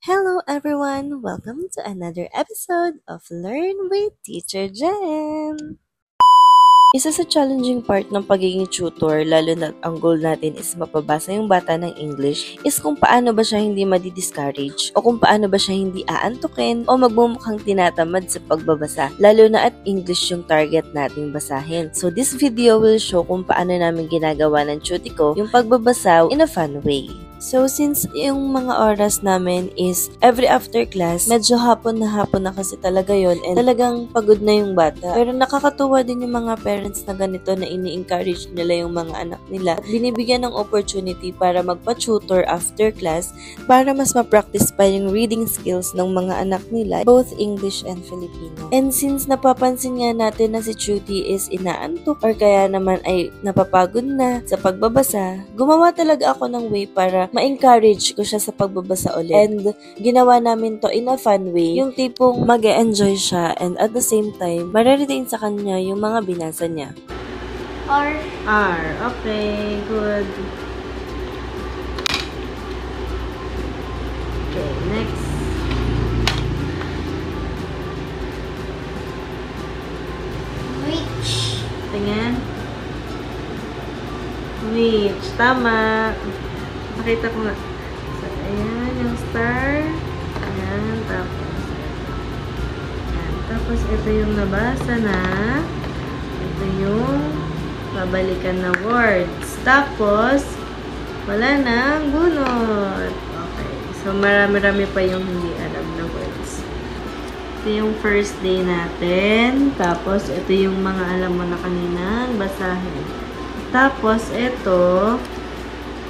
Hello everyone! Welcome to another episode of Learn with Teacher Jen! Isa sa challenging part ng pagiging tutor, lalo na ang goal natin is mapabasa yung bata ng English, is kung paano ba siya hindi madi-discourage o kung paano ba siya hindi aantukin o magmumukhang tinatamad sa pagbabasa, lalo na at English yung target nating basahin. So this video will show kung paano namin ginagawa ng tuti ko yung pagbabasa in a fun way. So, since yung mga oras namin is every after class, medyo hapon na kasi talaga yon and talagang pagod na yung bata. Pero nakakatuwa din yung mga parents na ganito na ini-encourage nila yung mga anak nila at binibigyan ng opportunity para magpa-tutor after class para mas ma-practice pa yung reading skills ng mga anak nila, both English and Filipino. And since napapansin nga natin na si Chuty is inaantok or kaya naman ay napapagod na sa pagbabasa, gumawa talaga ako ng way para ma-encourage ko siya sa pagbabasa ulit. And ginawa namin to in a fun way, yung tipong mag-e-enjoy siya and at the same time, mariretain sa kanya yung mga binasa niya. R. Okay, good. Okay, next. Reach. Tingin. Reach. Tama. Nakita ko nga. So, ayan, yung star. Ayan, tapos ayan. Tapos, ito yung nabasa na. Ito yung babalikan na words. Tapos, wala nang bunot. Okay. So, marami-rami pa yung hindi alam na words. Ito yung first day natin. Tapos, ito yung mga alam mo na kaninang basahin. Tapos, ito,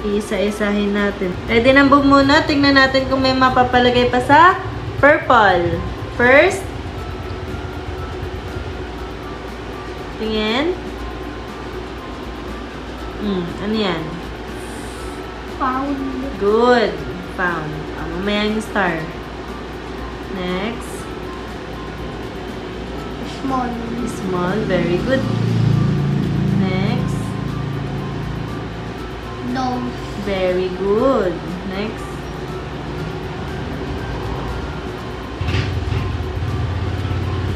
isa-isahin natin. Ready na po muna. Tingnan natin kung may mapapalagay pa sa purple. First. Tingin. Ano yan? Found. Good. Found. Mamaya yung star. Next. Small. Small. Very good. Next. Nose. Very good. Next.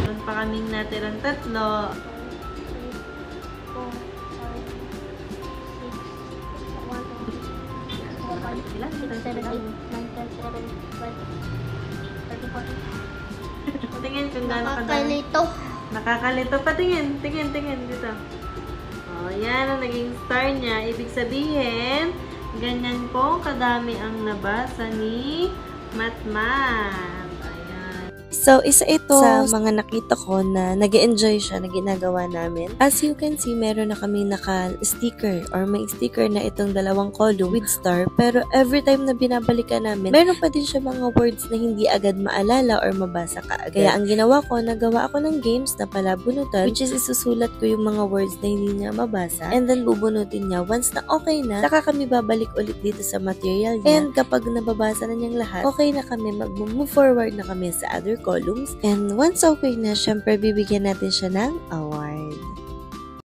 Meron pa kaming natirang tatlo. 4, 5, 6, 7, 8, 9, 10, 11, 12, 13, 14. Tingin kung gaano ka Nakakalito. Nakakalito. Patingin. Tingin dito. O, yan ang naging star niya. Ibig sabihin, ganyan po kadami ang nabasa ni Matmat. Ayan. So, isa ito sa mga nakita ko na nag-enjoy siya na ginagawa namin. As you can see, meron na kami naka-sticker or may sticker na itong dalawang column with star. Pero every time na binabalikan namin, meron pa din siya mga words na hindi agad maalala or mabasa kaagad. Kaya ang ginawa ko, nagawa ako ng games na palabunutan, which is isusulat ko yung mga words na hindi niya mabasa and then bubunutin niya. Once na okay na, saka kami babalik ulit dito sa material niya. And kapag nababasa na niyang lahat, okay na kami, mag-move forward na kami sa other columns. And once okay na, syempre bibigyan natin siya ng award.